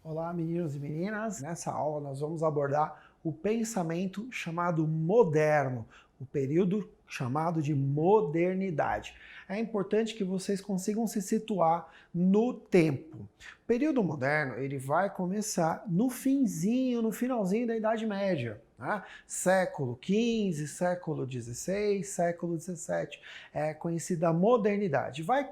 Olá, meninos e meninas. Nessa aula nós vamos abordar o pensamento chamado moderno, o período chamado de modernidade. É importante que vocês consigam se situar no tempo. O período moderno, ele vai começar no finalzinho da Idade Média, né? Século XV, século XVI, século XVII, é conhecida a modernidade. Vai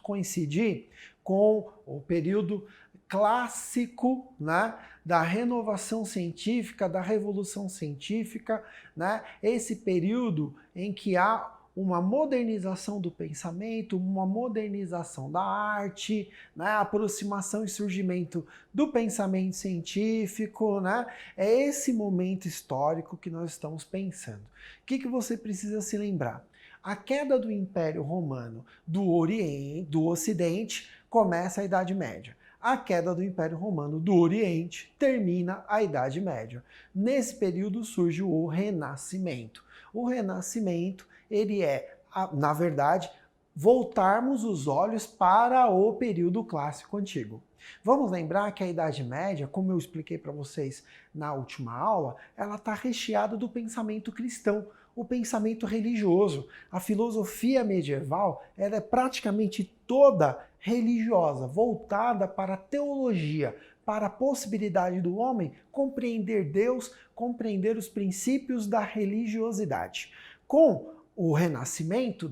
coincidir com o período clássico, né, da renovação científica, da revolução científica, né, esse período em que há uma modernização do pensamento, uma modernização da arte, né, a aproximação e surgimento do pensamento científico, né, é esse momento histórico que nós estamos pensando. O que você precisa se lembrar? A queda do Império Romano do Ocidente começa a Idade Média. A queda do Império Romano do Oriente termina a Idade Média. Nesse período surge o Renascimento. O Renascimento, ele é, na verdade, voltarmos os olhos para o período clássico antigo. Vamos lembrar que a Idade Média, como eu expliquei para vocês na última aula, ela está recheada do pensamento cristão, o pensamento religioso. A filosofia medieval, ela é praticamente toda religiosa, voltada para a teologia, para a possibilidade do homem compreender Deus, compreender os princípios da religiosidade. Com o Renascimento,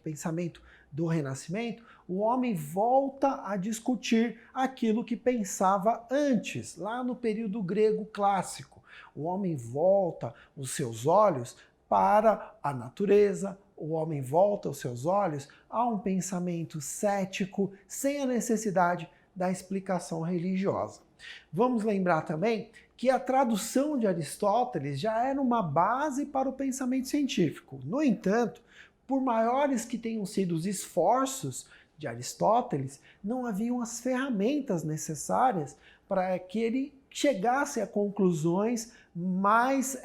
pensamento do Renascimento, o homem volta a discutir aquilo que pensava antes, lá no período grego clássico. O homem volta os seus olhos para a natureza, o homem volta os seus olhos a um pensamento cético, sem a necessidade da explicação religiosa. Vamos lembrar também que a tradução de Aristóteles já era uma base para o pensamento científico. No entanto, por maiores que tenham sido os esforços de Aristóteles, não haviam as ferramentas necessárias para que ele chegasse a conclusões mais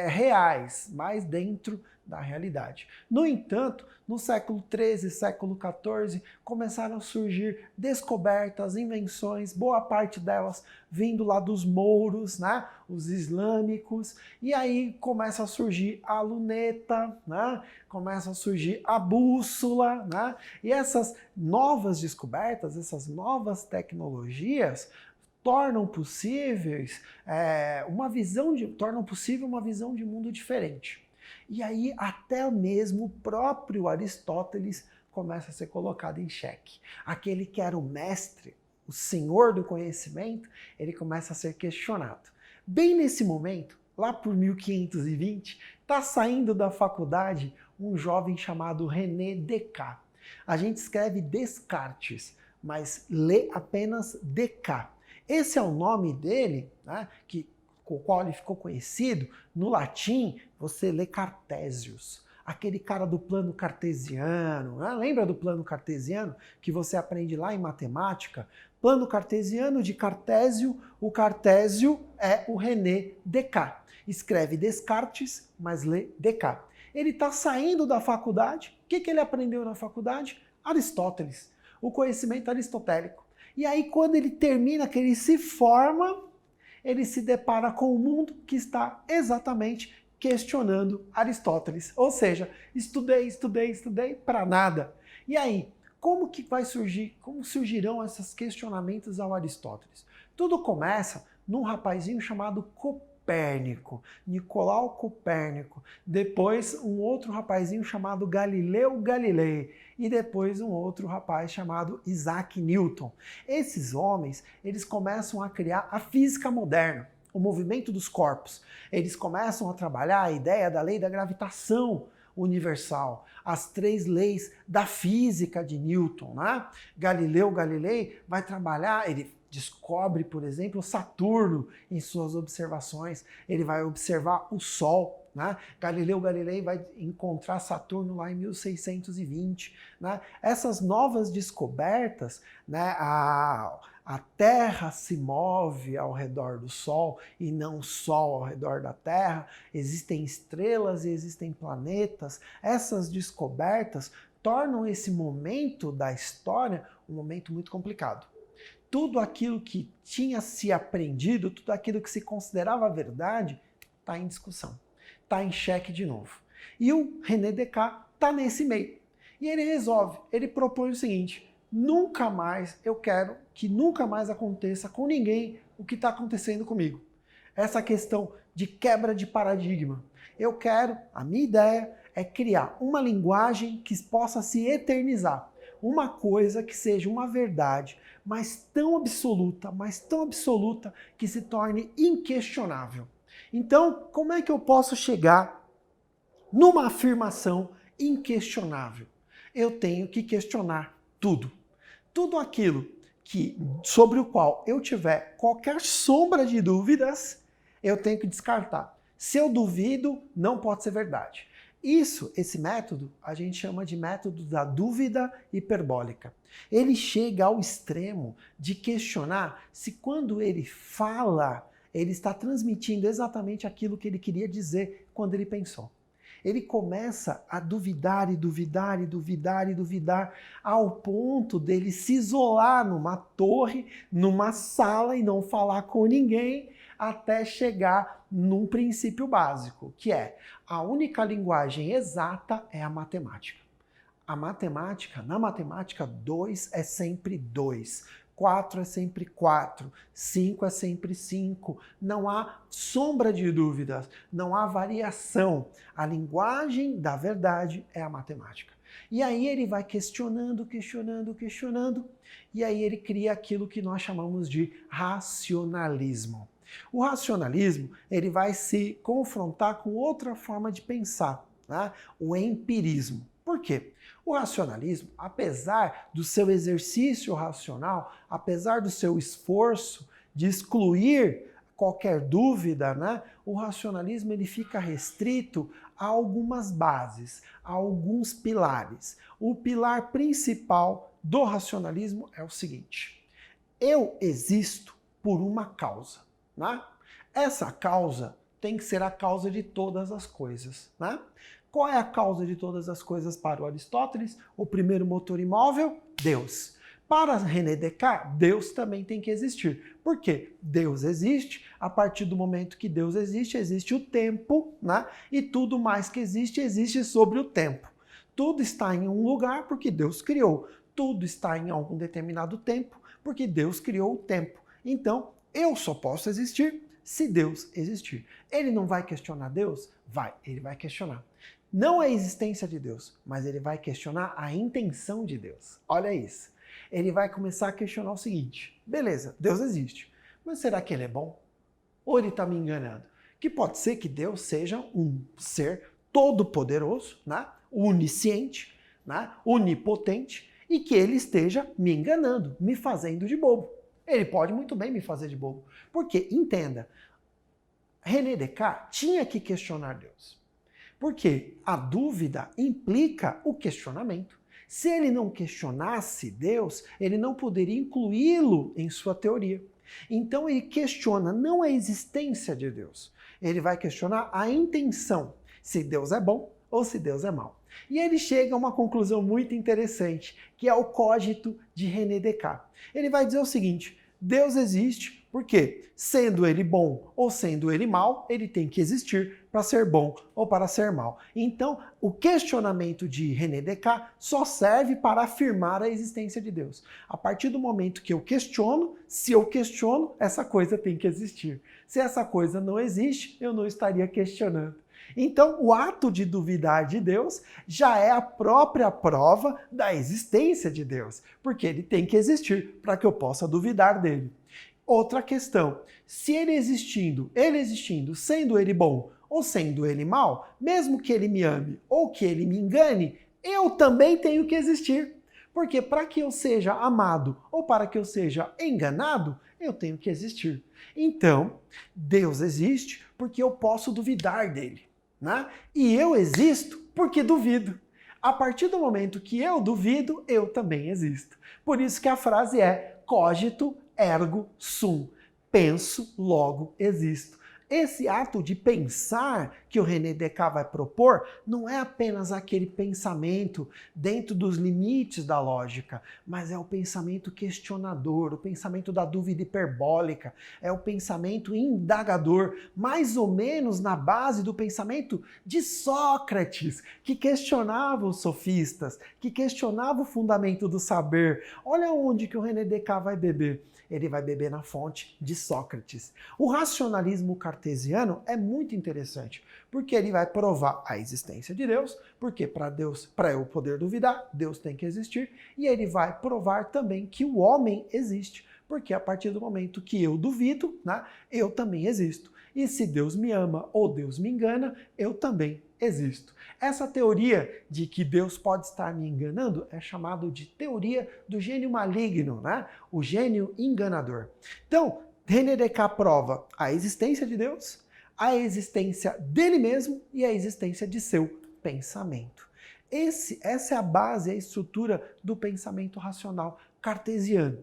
reais, mais dentro da realidade. No entanto, no século XIII, século XIV, começaram a surgir descobertas, invenções, boa parte delas vindo lá dos mouros, né, os islâmicos, e aí começa a surgir a luneta, né, começa a surgir a bússola, né, e essas novas descobertas, essas novas tecnologias, tornam possível uma visão de mundo diferente. E aí até mesmo o próprio Aristóteles começa a ser colocado em xeque. Aquele que era o mestre, o senhor do conhecimento, ele começa a ser questionado. Bem nesse momento, lá por 1520, está saindo da faculdade um jovem chamado René Descartes. A gente escreve Descartes, mas lê apenas Descartes. Esse é o nome dele, né, com o qual ele ficou conhecido. No latim, você lê Cartésios, aquele cara do plano cartesiano. Né? Lembra do plano cartesiano que você aprende lá em matemática? Plano cartesiano de Cartésio, o Cartésio é o René Descartes. Escreve Descartes, mas lê Descartes. Ele está saindo da faculdade. O que ele aprendeu na faculdade? Aristóteles, o conhecimento aristotélico. E aí, quando ele termina, que ele se forma, ele se depara com o mundo que está exatamente questionando Aristóteles. Ou seja, estudei para nada. E aí, como surgirão esses questionamentos ao Aristóteles? Tudo começa num rapazinho chamado Copérnico, Nicolau Copérnico, depois um outro rapazinho chamado Galileu Galilei e depois um outro rapaz chamado Isaac Newton. Esses homens, eles começam a criar a física moderna, o movimento dos corpos. Eles começam a trabalhar a ideia da lei da gravitação universal, as 3 leis da física de Newton, né? Galileu Galilei vai trabalhar, ele descobre, por exemplo, Saturno em suas observações, ele vai observar o Sol, né? Galileu Galilei vai encontrar Saturno lá em 1620, né? Essas novas descobertas, né? A Terra se move ao redor do Sol e não o Sol ao redor da Terra, existem estrelas e existem planetas. Essas descobertas tornam esse momento da história um momento muito complicado. Tudo aquilo que tinha se aprendido, tudo aquilo que se considerava verdade, está em discussão, está em xeque de novo. E o René Descartes está nesse meio. E ele resolve, ele propõe o seguinte: nunca mais, eu quero que nunca mais aconteça com ninguém o que está acontecendo comigo. Essa questão de quebra de paradigma. Eu quero, a minha ideia é criar uma linguagem que possa se eternizar. Uma coisa que seja uma verdade, mas tão absoluta que se torne inquestionável. Então, como é que eu posso chegar numa afirmação inquestionável? Eu tenho que questionar tudo. Tudo aquilo sobre o qual eu tiver qualquer sombra de dúvidas, eu tenho que descartar. Se eu duvido, não pode ser verdade. Esse método, a gente chama de método da dúvida hiperbólica. Ele chega ao extremo de questionar se quando ele fala, ele está transmitindo exatamente aquilo que ele queria dizer quando ele pensou. Ele começa a duvidar e duvidar e duvidar e duvidar ao ponto dele se isolar numa torre, numa sala e não falar com ninguém até chegar num princípio básico, que é a única linguagem exata é a matemática. Na matemática, 2 é sempre 2. 4 é sempre 4, 5 é sempre 5, não há sombra de dúvidas, não há variação. A linguagem da verdade é a matemática. E aí ele vai questionando, e aí ele cria aquilo que nós chamamos de racionalismo. O racionalismo, ele vai se confrontar com outra forma de pensar, né? O empirismo. Por quê? O racionalismo, apesar do seu exercício racional, apesar do seu esforço de excluir qualquer dúvida, né, o racionalismo ele fica restrito a algumas bases, a alguns pilares. O pilar principal do racionalismo é o seguinte: eu existo por uma causa, né? Essa causa tem que ser a causa de todas as coisas, né? Qual é a causa de todas as coisas para o Aristóteles? O primeiro motor imóvel? Deus. Para René Descartes, Deus também tem que existir. Por quê? Deus existe, a partir do momento que Deus existe, existe o tempo, né? E tudo mais que existe, existe sobre o tempo. Tudo está em um lugar porque Deus criou. Tudo está em algum determinado tempo porque Deus criou o tempo. Então, eu só posso existir se Deus existir. Ele não vai questionar Deus? Vai, ele vai questionar. Não a existência de Deus, mas ele vai questionar a intenção de Deus. Olha isso. Ele vai começar a questionar o seguinte: beleza, Deus existe, mas será que ele é bom? Ou ele está me enganando? Que pode ser que Deus seja um ser todo-poderoso, né? Onisciente, né? Onipotente, e que ele esteja me enganando, me fazendo de bobo. Ele pode muito bem me fazer de bobo. Porque, entenda, René Descartes tinha que questionar Deus. Porque a dúvida implica o questionamento. Se ele não questionasse Deus, ele não poderia incluí-lo em sua teoria. Então ele questiona não a existência de Deus, ele vai questionar a intenção, se Deus é bom ou se Deus é mau. E ele chega a uma conclusão muito interessante, que é o cogito de René Descartes. Ele vai dizer o seguinte: Deus existe porque, sendo ele bom ou sendo ele mau, ele tem que existir para ser bom ou para ser mau. Então, o questionamento de René Descartes só serve para afirmar a existência de Deus. A partir do momento que eu questiono, se eu questiono, essa coisa tem que existir. Se essa coisa não existe, eu não estaria questionando. Então, o ato de duvidar de Deus já é a própria prova da existência de Deus, porque ele tem que existir para que eu possa duvidar dele. Outra questão: se ele existindo, sendo ele bom ou sendo ele mau, mesmo que ele me ame ou que ele me engane, eu também tenho que existir. Porque para que eu seja amado ou para que eu seja enganado, eu tenho que existir. Então, Deus existe porque eu posso duvidar dele, né? E eu existo porque duvido. A partir do momento que eu duvido, eu também existo. Por isso que a frase é cogito ergo sum. Penso, logo existo. Esse ato de pensar que o René Descartes vai propor não é apenas aquele pensamento dentro dos limites da lógica, mas é o pensamento questionador, o pensamento da dúvida hiperbólica, é o pensamento indagador, mais ou menos na base do pensamento de Sócrates, que questionava os sofistas, que questionava o fundamento do saber. Olha onde que o René Descartes vai beber. Ele vai beber na fonte de Sócrates. O racionalismo cartesiano é muito interessante, porque ele vai provar a existência de Deus, porque para eu poder duvidar, Deus tem que existir, e ele vai provar também que o homem existe, porque a partir do momento que eu duvido, né, eu também existo. E se Deus me ama ou Deus me engana, eu também existo. Essa teoria de que Deus pode estar me enganando é chamado de teoria do gênio maligno, né? O gênio enganador. Então, René Descartes prova a existência de Deus, a existência dele mesmo e a existência de seu pensamento. Essa é a base, a estrutura do pensamento racional cartesiano.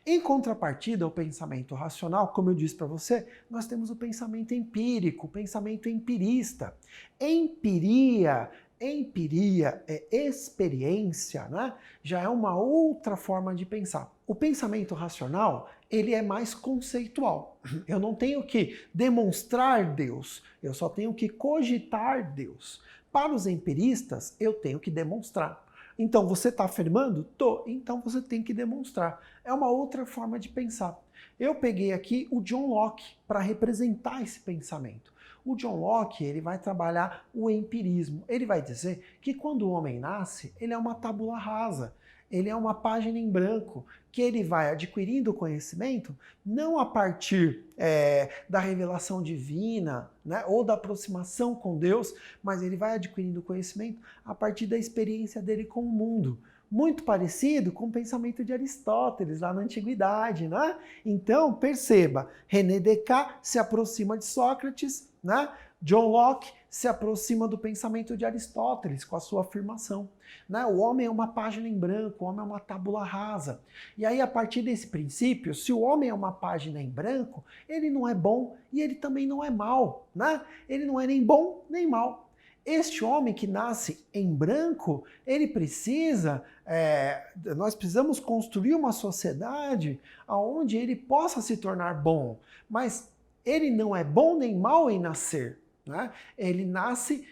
Em contrapartida ao pensamento racional, como eu disse para você, nós temos o pensamento empírico, o pensamento empirista. Empiria é experiência, né? Já é uma outra forma de pensar. O pensamento racional, ele é mais conceitual. Eu não tenho que demonstrar Deus, eu só tenho que cogitar Deus. Para os empiristas, eu tenho que demonstrar. Então, você está afirmando? Tô. Então, você tem que demonstrar. É uma outra forma de pensar. Eu peguei aqui o John Locke para representar esse pensamento. O John Locke, ele vai trabalhar o empirismo. Ele vai dizer que quando o homem nasce, ele é uma tábula rasa. Ele é uma página em branco que ele vai adquirindo conhecimento não a partir da revelação divina, né, ou da aproximação com Deus, mas ele vai adquirindo conhecimento a partir da experiência dele com o mundo. Muito parecido com o pensamento de Aristóteles, lá na Antiguidade, né? Então, perceba, René Descartes se aproxima de Sócrates, né? John Locke se aproxima do pensamento de Aristóteles com a sua afirmação, né? O homem é uma página em branco, o homem é uma tábula rasa. E aí, a partir desse princípio, se o homem é uma página em branco, ele não é bom e ele também não é mal, né? Ele não é nem bom nem mal. Este homem que nasce em branco, ele precisa, nós precisamos construir uma sociedade onde ele possa se tornar bom, mas ele não é bom nem mal em nascer, né? Ele nasce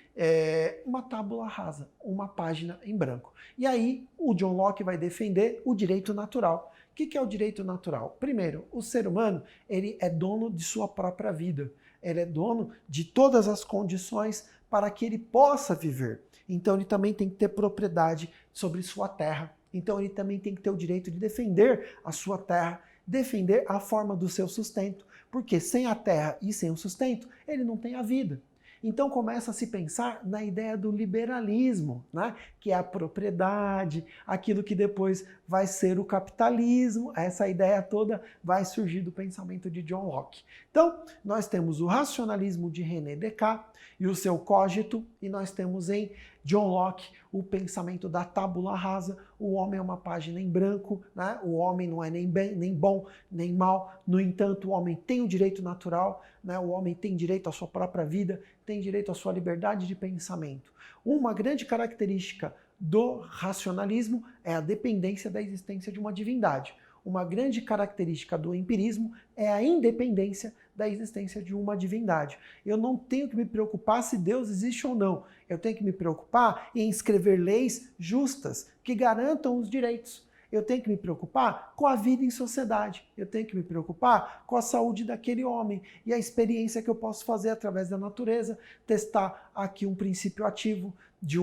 uma tábula rasa, uma página em branco. E aí o John Locke vai defender o direito natural. O que é o direito natural? Primeiro, o ser humano ele é dono de sua própria vida. Ele é dono de todas as condições para que ele possa viver. Então ele também tem que ter propriedade sobre sua terra. Então ele também tem que ter o direito de defender a sua terra, defender a forma do seu sustento, porque sem a terra e sem o sustento, ele não tem a vida. Então começa a se pensar na ideia do liberalismo, né? Que é a propriedade, aquilo que depois vai ser o capitalismo, essa ideia toda vai surgir do pensamento de John Locke. Então, nós temos o racionalismo de René Descartes e o seu cogito, e nós temos em John Locke o pensamento da tábula rasa, o homem é uma página em branco, né? O homem não é nem bom nem mal, no entanto o homem tem o direito natural, né? O homem tem direito à sua própria vida, tem direito à sua liberdade de pensamento. Uma grande característica do racionalismo é a dependência da existência de uma divindade. Uma grande característica do empirismo é a independência da existência de uma divindade. Eu não tenho que me preocupar se Deus existe ou não. Eu tenho que me preocupar em escrever leis justas que garantam os direitos. Eu tenho que me preocupar com a vida em sociedade. Eu tenho que me preocupar com a saúde daquele homem e a experiência que eu posso fazer através da natureza, testar aqui um princípio ativo de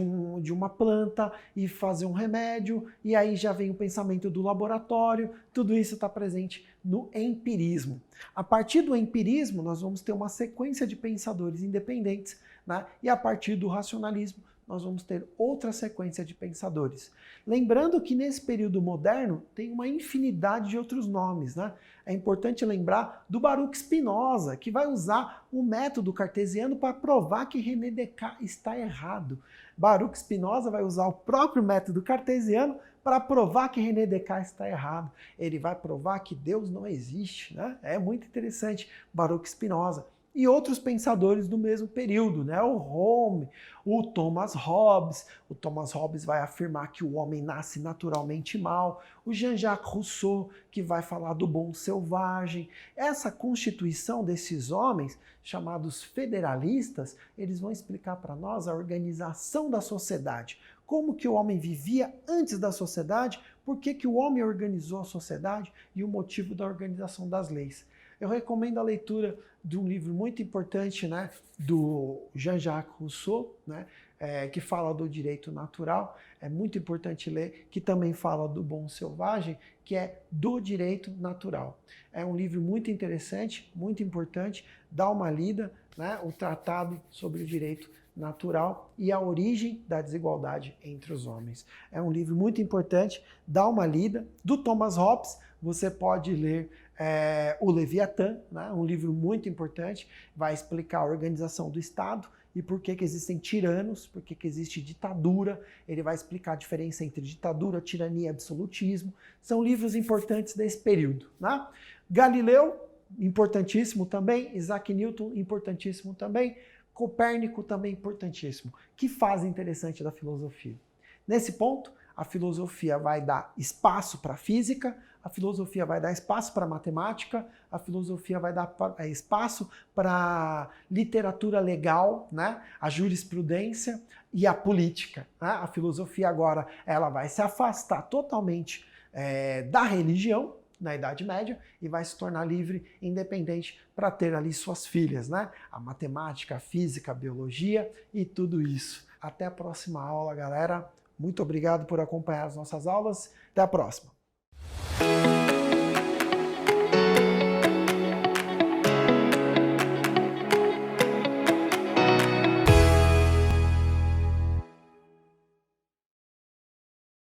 uma planta e fazer um remédio, e aí já vem o pensamento do laboratório. Tudo isso está presente no empirismo. A partir do empirismo, nós vamos ter uma sequência de pensadores independentes, né? E a partir do racionalismo, nós vamos ter outra sequência de pensadores. Lembrando que nesse período moderno tem uma infinidade de outros nomes, né? É importante lembrar do Baruch Spinoza, que vai usar o método cartesiano para provar que René Descartes está errado. Baruch Spinoza vai usar o próprio método cartesiano para provar que René Descartes está errado. Ele vai provar que Deus não existe, né? É muito interessante, Baruch Spinoza. e outros pensadores do mesmo período, né? O Home, o Thomas Hobbes. O Thomas Hobbes vai afirmar que o homem nasce naturalmente mal. O Jean-Jacques Rousseau, que vai falar do bom selvagem. Essa constituição desses homens, chamados federalistas, eles vão explicar para nós a organização da sociedade. Como que o homem vivia antes da sociedade, por que o homem organizou a sociedade e o motivo da organização das leis. Eu recomendo a leitura de um livro muito importante, né, do Jean-Jacques Rousseau, né, que fala do direito natural. É muito importante ler, que também fala do bom selvagem, que é do direito natural. É um livro muito interessante, muito importante, dá uma lida, né, o tratado sobre o direito natural e a origem da desigualdade entre os homens. É um livro muito importante, dá uma lida. Do Thomas Hobbes, você pode ler o Leviatã, né? Um livro muito importante, vai explicar a organização do Estado e por que existem tiranos, por que existe ditadura. Ele vai explicar a diferença entre ditadura, tirania e absolutismo. São livros importantes desse período, né? Galileu, importantíssimo também. Isaac Newton, importantíssimo também. Copérnico, também importantíssimo. Que fase interessante da filosofia. Nesse ponto, a filosofia vai dar espaço para a física, a filosofia vai dar espaço para a matemática, a filosofia vai dar espaço para literatura legal, né? A jurisprudência e a política, né? A filosofia agora ela vai se afastar totalmente da religião na Idade Média e vai se tornar livre, independente, para ter ali suas filhas, né? A matemática, a física, a biologia e tudo isso. Até a próxima aula, galera. Muito obrigado por acompanhar as nossas aulas. Até a próxima.